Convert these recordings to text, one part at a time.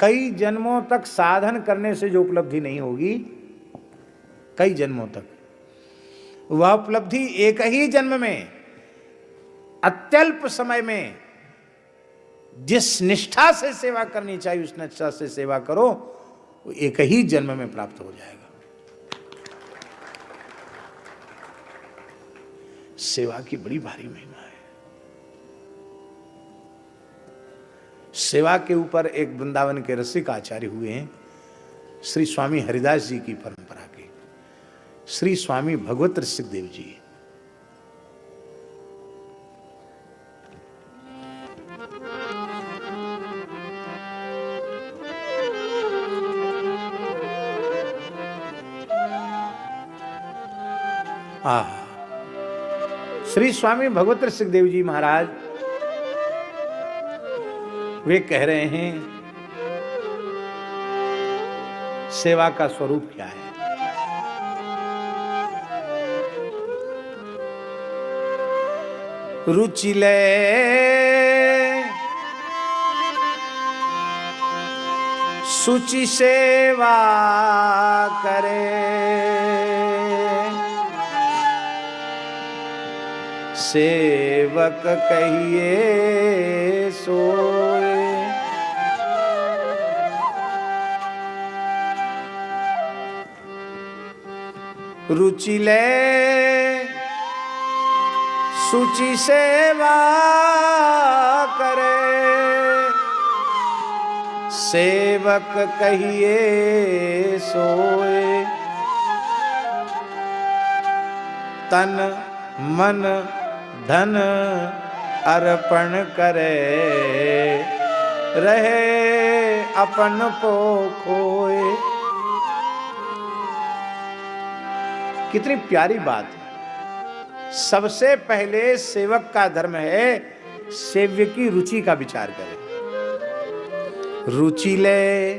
कई जन्मों तक साधन करने से जो उपलब्धि नहीं होगी, कई जन्मों तक, वह उपलब्धि एक ही जन्म में, अत्यल्प समय में जिस निष्ठा से सेवा करनी चाहिए उस निष्ठा से सेवा करो, वो एक ही जन्म में प्राप्त हो जाएगा। सेवा की बड़ी भारी महिमा है। सेवा के ऊपर एक वृंदावन के रसिक आचार्य हुए हैं, श्री स्वामी हरिदास जी की परंपरा के श्री स्वामी भगवत रसिक देव जी। श्री स्वामी भगवत रसिक देव जी महाराज वे कह रहे हैं सेवा का स्वरूप क्या है। रुचि ले सुचि सेवा करे, सेवक कहिए सोए। रुचि ले सुचि सेवा करे, सेवक कहिए सोए। तन मन धन अर्पण करे, रहे अपन को खोए। कितनी प्यारी बात है। सबसे पहले सेवक का धर्म है सेव्य की रुचि का विचार करें। रुचि ले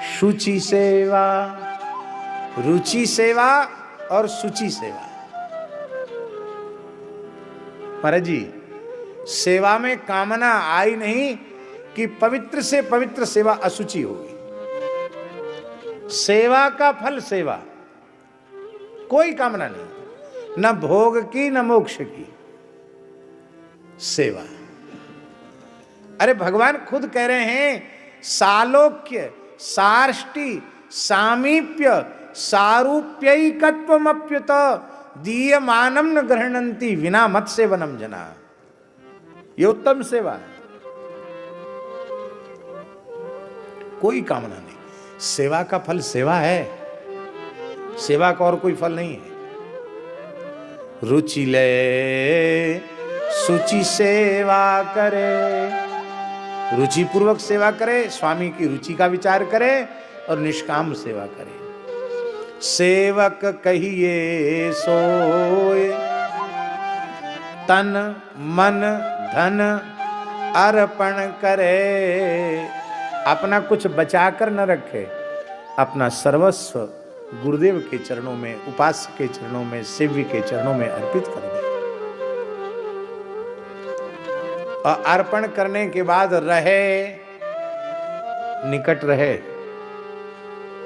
शुचि सेवा, रुचि सेवा और शुचि सेवा। महाराज जी, सेवा में कामना आई नहीं कि पवित्र से पवित्र सेवा अशुचि होगी। सेवा का फल सेवा, कोई कामना नहीं, न भोग की न मोक्ष की, सेवा। अरे भगवान खुद कह रहे हैं सालोक्य सार्ष्टि सामीप्य सारूप्यैकत्वमप्युत दीयमानम न गृह्णन्ति विना मत सेवनम जना। ये उत्तम सेवा है, कोई कामना नहीं। सेवा का फल सेवा है, सेवा का और कोई फल नहीं है। रुचि ले सुचि सेवा करे, रुचि पूर्वक सेवा करे, स्वामी की रुचि का विचार करे और निष्काम सेवा करे। सेवक कहिए सोए, तन मन धन अर्पण करे। अपना कुछ बचाकर न रखे, अपना सर्वस्व गुरुदेव के चरणों में, उपास्य के चरणों में, सेव्य के चरणों में अर्पित कर दे। और अर्पण करने के बाद रहे, निकट रहे।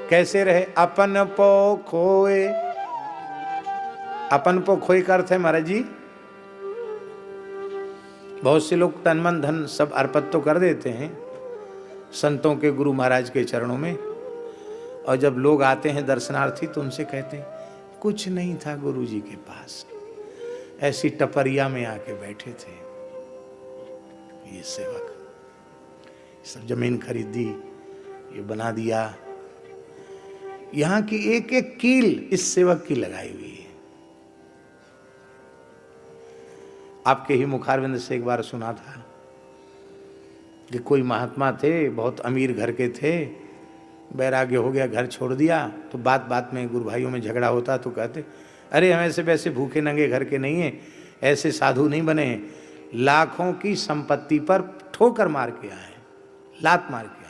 कैसे रहे? अपन पो खोए। अपन पो खोए का अर्थ है महाराज जी, बहुत से लोग तन मन धन सब अर्पित तो कर देते हैं संतों के, गुरु महाराज के चरणों में, और जब लोग आते हैं दर्शनार्थी तो उनसे कहते हैं कुछ नहीं था गुरु जी के पास, ऐसी टपरिया में आके बैठे थे। ये सेवक सब जमीन खरीदी, ये बना दिया, यहां की एक एक कील इस सेवक की लगाई हुई है। आपके ही मुखारविंद से एक बार सुना था कि कोई महात्मा थे, बहुत अमीर घर के थे, वैराग्य हो गया, घर छोड़ दिया, तो बात बात में गुरु भाइयों में झगड़ा होता तो कहते अरे हम ऐसे वैसे भूखे नंगे घर के नहीं हैं, ऐसे साधु नहीं बने हैं, लाखों की संपत्ति पर ठोकर मार के आए, लात मार के आए।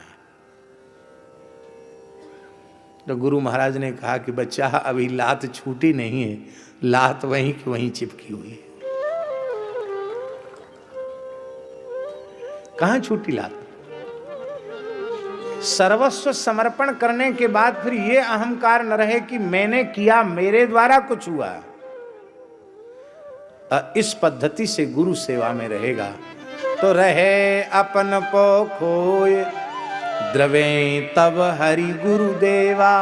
तो गुरु महाराज ने कहा कि बच्चा अभी लात छूटी नहीं है, लात वहीं की वहीं चिपकी हुई है। कहां छूटी लात? सर्वस्व समर्पण करने के बाद फिर ये अहंकार न रहे कि मैंने किया, मेरे द्वारा कुछ हुआ। इस पद्धति से गुरु सेवा में रहेगा तो रहे अपन को खोए, द्रवे तब हरि गुरु देवा।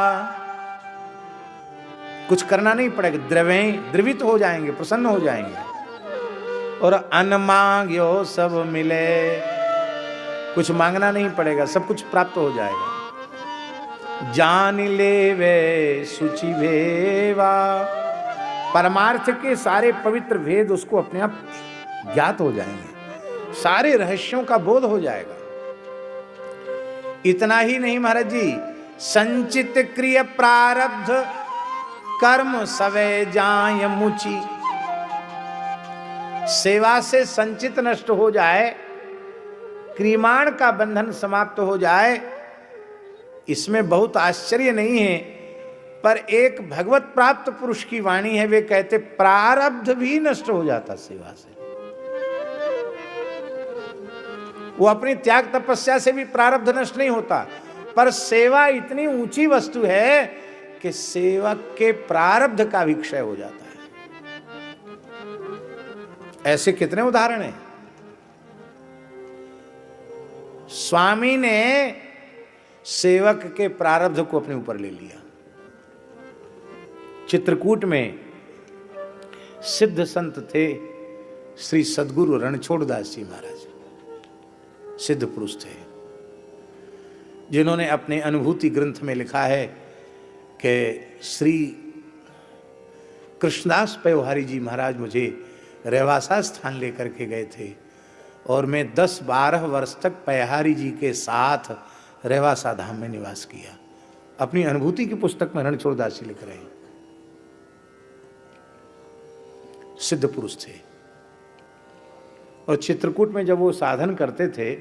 कुछ करना नहीं पड़ेगा, द्रवे द्रवित हो जाएंगे, प्रसन्न हो जाएंगे। और अन्न मांग्यो सब मिले, कुछ मांगना नहीं पड़ेगा, सब कुछ प्राप्त हो जाएगा। जान ले वे सुचि भेवा, परमार्थ के सारे पवित्र भेद उसको अपने आप ज्ञात हो जाएंगे, सारे रहस्यों का बोध हो जाएगा। इतना ही नहीं महाराज जी, संचित क्रिय प्रारब्ध कर्म सवे जाय मुचि। सेवा से संचित नष्ट हो जाए, क्रियमाण का बंधन समाप्त हो जाए, इसमें बहुत आश्चर्य नहीं है। पर एक भगवत प्राप्त पुरुष की वाणी है, वे कहते प्रारब्ध भी नष्ट हो जाता सेवा से। वो अपनी त्याग तपस्या से भी प्रारब्ध नष्ट नहीं होता, पर सेवा इतनी ऊंची वस्तु है कि सेवक के प्रारब्ध का भी क्षय हो जाता है। ऐसे कितने उदाहरण हैं। स्वामी ने सेवक के प्रारब्ध को अपने ऊपर ले लिया। चित्रकूट में सिद्ध संत थे श्री सद्गुरु रणछोड़दास जी महाराज, सिद्ध पुरुष थे, जिन्होंने अपने अनुभूति ग्रंथ में लिखा है कि श्री कृष्णदास पयोहारी जी महाराज मुझे रेवासा स्थान लेकर के गए थे और मैं 10-12 वर्ष तक पयोहारी जी के साथ रेवासा धाम में निवास किया। अपनी अनुभूति की पुस्तक में रणछोड़दास जी लिख रहे हैं। सिद्ध पुरुष थे और चित्रकूट में जब वो साधन करते थे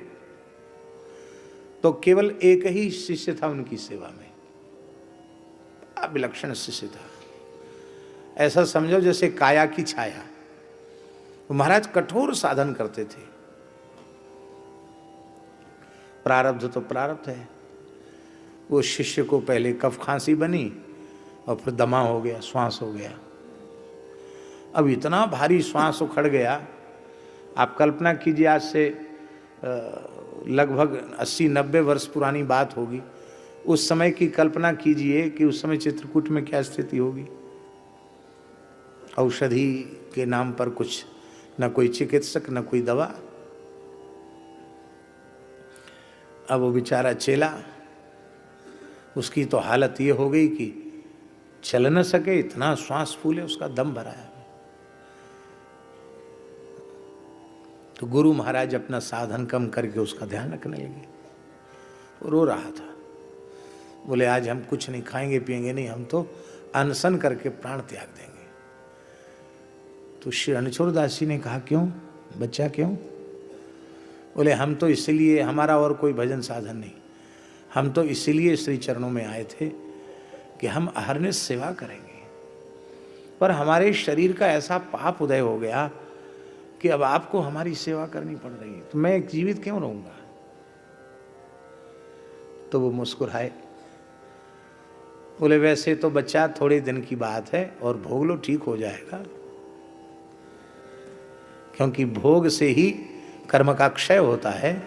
तो केवल एक ही शिष्य था उनकी सेवा में, विलक्षण शिष्य था। ऐसा समझो जैसे काया की छाया। वो महाराज कठोर साधन करते थे। प्रारब्ध तो प्रारब्ध है। वो शिष्य को पहले कफ खांसी बनी और फिर दमा हो गया, श्वास हो गया। अब इतना भारी श्वास उखड़ गया, आप कल्पना कीजिए, आज से लगभग 80-90 वर्ष पुरानी बात होगी। उस समय की कल्पना कीजिए कि उस समय चित्रकूट में क्या स्थिति होगी। औषधि के नाम पर कुछ, न कोई चिकित्सक न कोई दवा। अब वो बेचारा चेला, उसकी तो हालत ये हो गई कि चल न सके, इतना श्वास फूले, उसका दम भरा है। तो गुरु महाराज अपना साधन कम करके उसका ध्यान रखने लगे। वो रो रहा था, बोले आज हम कुछ नहीं खाएंगे पिएंगे नहीं, हम तो अनशन करके प्राण त्याग देंगे। तो श्री रणछोड़दास जी ने कहा क्यों बच्चा, क्यों? बोले हम तो इसलिए, हमारा और कोई भजन साधन नहीं, हम तो इसीलिए श्री चरणों में आए थे कि हम अहरनिश सेवा करेंगे, पर हमारे शरीर का ऐसा पाप उदय हो गया कि अब आपको हमारी सेवा करनी पड़ रही है, तो मैं जीवित क्यों रहूंगा? तो वो मुस्कुराए, बोले वैसे तो बच्चा थोड़े दिन की बात है और भोग लो, ठीक हो जाएगा, क्योंकि भोग से ही कर्म का क्षय होता है।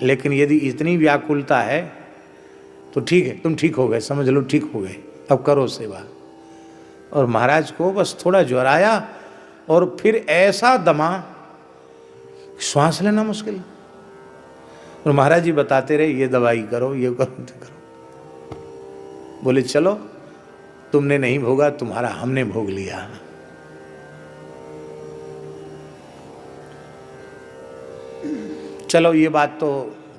लेकिन यदि इतनी व्याकुलता है तो ठीक है, तुम ठीक हो गए, समझ लो ठीक हो गए, अब करो सेवा। और महाराज को बस थोड़ा ज्वर आया और फिर ऐसा दमा, श्वास लेना मुश्किल। और महाराज जी बताते रहे ये दवाई करो, ये करो, तो करो। बोले चलो, तुमने नहीं भोगा, तुम्हारा हमने भोग लिया। चलो ये बात तो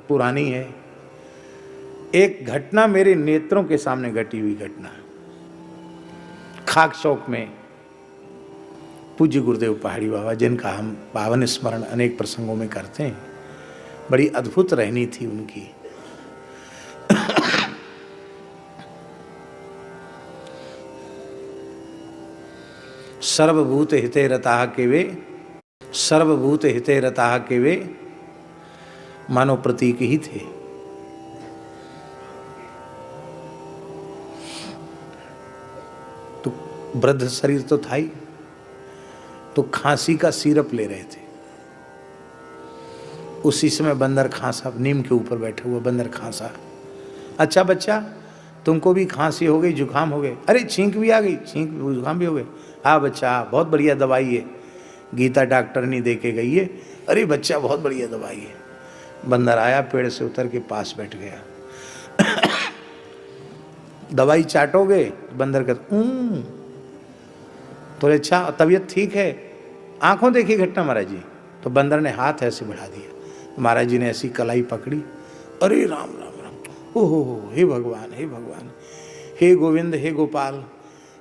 पुरानी है। एक घटना मेरे नेत्रों के सामने घटी हुई घटना, खाक चौक में पूज्य गुरुदेव पहाड़ी बाबा, जिनका हम पावन स्मरण अनेक प्रसंगों में करते हैं, बड़ी अद्भुत रहनी थी उनकी। सर्वभूत हिते रताः के वे, सर्वभूत हिते रताः के वे मानव प्रतीक ही थे। वृद्ध शरीर तो था ही, तो खांसी का सिरप ले रहे थे। उसी समय बंदर खांसा, नीम के ऊपर बैठा हुआ बंदर खांसा। अच्छा बच्चा, तुमको भी खांसी हो गई, जुकाम हो गए? अरे छींक भी आ गई, छींक जुकाम भी हो गए? हाँ बच्चा, बहुत बढ़िया दवाई है, गीता डॉक्टर नहीं दे के गई है। अरे बच्चा, बहुत बढ़िया दवाई है। बंदर आया, पेड़ से उतर के पास बैठ गया। दवाई चाटोगे? बंदर कहता तो अच्छा, तबीयत ठीक है? आंखों देखी घटना महाराज जी। तो बंदर ने हाथ ऐसे बढ़ा दिया, महाराज जी ने ऐसी कलाई पकड़ी। अरे राम राम राम, ओहो, हे भगवान, हे भगवान, हे गोविंद, हे गोपाल,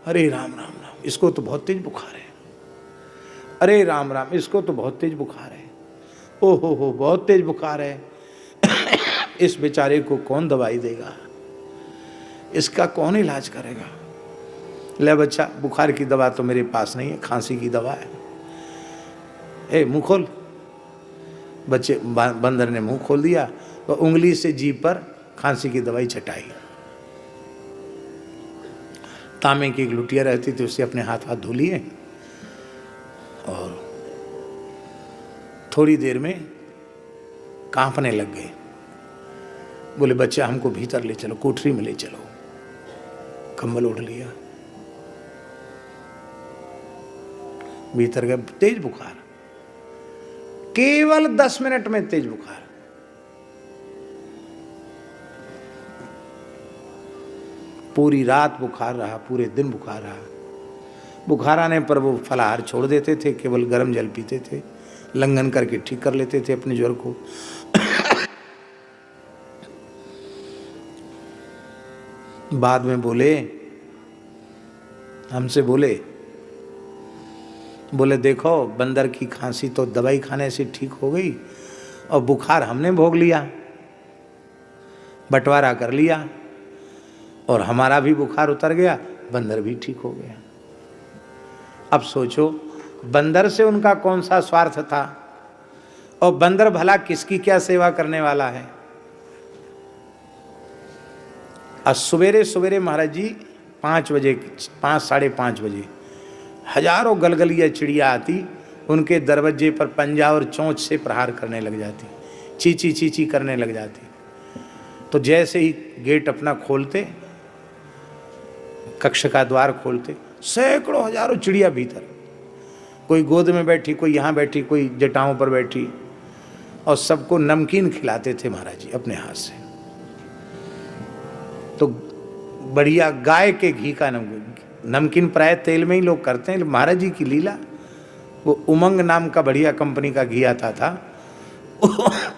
अरे राम राम राम, इसको तो बहुत तेज बुखार है। अरे राम राम, इसको तो बहुत तेज बुखार है। ओहो हो, बहुत तेज बुखार है। इस बेचारे को कौन दवाई देगा? इसका कौन इलाज करेगा? ले बच्चा, बुखार की दवा तो मेरे पास नहीं है, खांसी की दवा है। ए मुंह खोल। बच्चे, बंदर ने मुंह खोल दिया तो उंगली से जीभ पर खांसी की दवाई चटाई। तांबे की एक लुटिया रहती थी, उससे अपने हाथ धो लिए और थोड़ी देर में कांपने लग गए। बोले बच्चा, हमको भीतर ले चलो, कोठरी में ले चलो। कंबल ओढ़ लिया, भीतर गए। तेज बुखार, केवल 10 मिनट में तेज बुखार। पूरी रात बुखार रहा, पूरे दिन बुखार रहा। बुखार आने पर वो फलाहार छोड़ देते थे, केवल गर्म जल पीते थे, लंघन करके ठीक कर लेते थे अपने ज्वर को। बाद में बोले, हमसे बोले देखो, बंदर की खांसी तो दवाई खाने से ठीक हो गई और बुखार हमने भोग लिया, बंटवारा कर लिया और हमारा भी बुखार उतर गया, बंदर भी ठीक हो गया। अब सोचो, बंदर से उनका कौन सा स्वार्थ था और बंदर भला किसकी क्या सेवा करने वाला है। आज सवेरे सवेरे महाराज जी 5 बजे, 5 साढ़े 5 बजे हजारों गलगलिया चिड़िया आती, उनके दरवाजे पर पंजा और चोंच से प्रहार करने लग जाती, चीची चीची करने लग जाती। तो जैसे ही गेट अपना खोलते, कक्ष का द्वार खोलते, सैकड़ों हजारों चिड़िया भीतर, कोई गोद में बैठी, कोई यहाँ बैठी, कोई जटाओं पर बैठी, और सबको नमकीन खिलाते थे महाराज जी अपने हाथ से। तो बढ़िया गाय के घी का नमकीन प्राय तेल में ही लोग करते हैं, महाराज जी की लीला। वो उमंग नाम का बढ़िया कंपनी का घी आता था,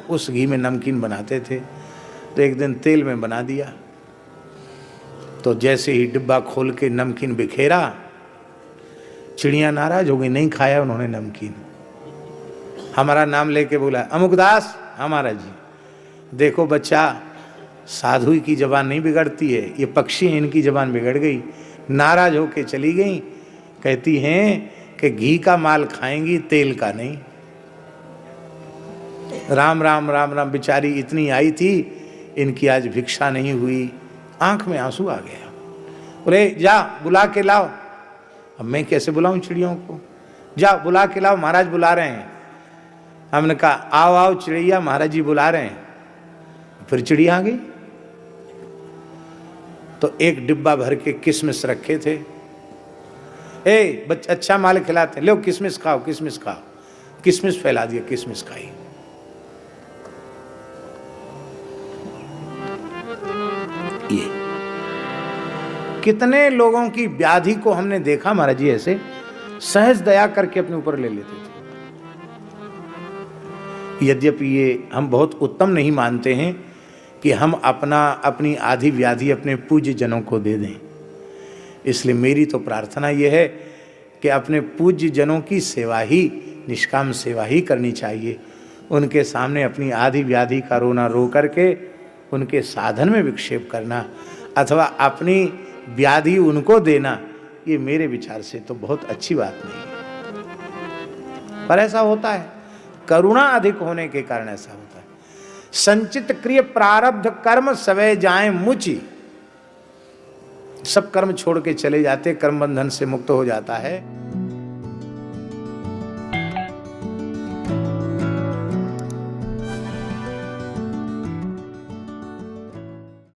उस घी में नमकीन बनाते थे। तो एक दिन तेल में बना दिया, तो जैसे ही डिब्बा खोल के नमकीन बिखेरा, चिड़िया नाराज हो गई, नहीं खाया उन्होंने नमकीन। हमारा नाम लेके बोला, अमुकदास, हमारा जी, देखो बच्चा, साधु की जबान नहीं बिगड़ती है, ये पक्षी हैं, इनकी जबान बिगड़ गई। नाराज होके चली गई, कहती हैं कि घी का माल खाएंगी, तेल का नहीं। राम राम राम राम, बेचारी इतनी आई थी, इनकी आज भिक्षा नहीं हुई। आंख में आंसू आ गया। बोले जा बुला के लाओ। अब मैं कैसे बुलाऊं चिड़ियों को? जा बुला के लाओ, महाराज बुला रहे हैं। हमने कहा आओ आओ चिड़िया, महाराज जी बुला रहे हैं। फिर चिड़िया आ गई, तो एक डिब्बा भर के किशमिश रखे थे। ए बच्चा, अच्छा माल खिलाते, लो किशमिश खाओ, किशमिश खाओ। किशमिश फैला दिया, किशमिश खाई। ये कितने लोगों की व्याधि को हमने देखा महाराज जी ऐसे सहज दया करके अपने ऊपर ले लेते थे। यद्यपि ये हम बहुत उत्तम नहीं मानते हैं कि हम अपनी आधी व्याधि अपने पूज्य जनों को दे दें। इसलिए मेरी तो प्रार्थना ये है कि अपने पूज्य जनों की सेवा ही, निष्काम सेवा ही करनी चाहिए। उनके सामने अपनी आधी व्याधि का रोना रो करके उनके साधन में विक्षेप करना अथवा अपनी व्याधि उनको देना, ये मेरे विचार से तो बहुत अच्छी बात नहीं है। पर ऐसा होता है, करुणा अधिक होने के कारण ऐसा होता है। संचित क्रिय प्रारब्ध कर्म सवै जाए मुचि, सब कर्म छोड़ के चले जाते, कर्म बंधन से मुक्त हो जाता है।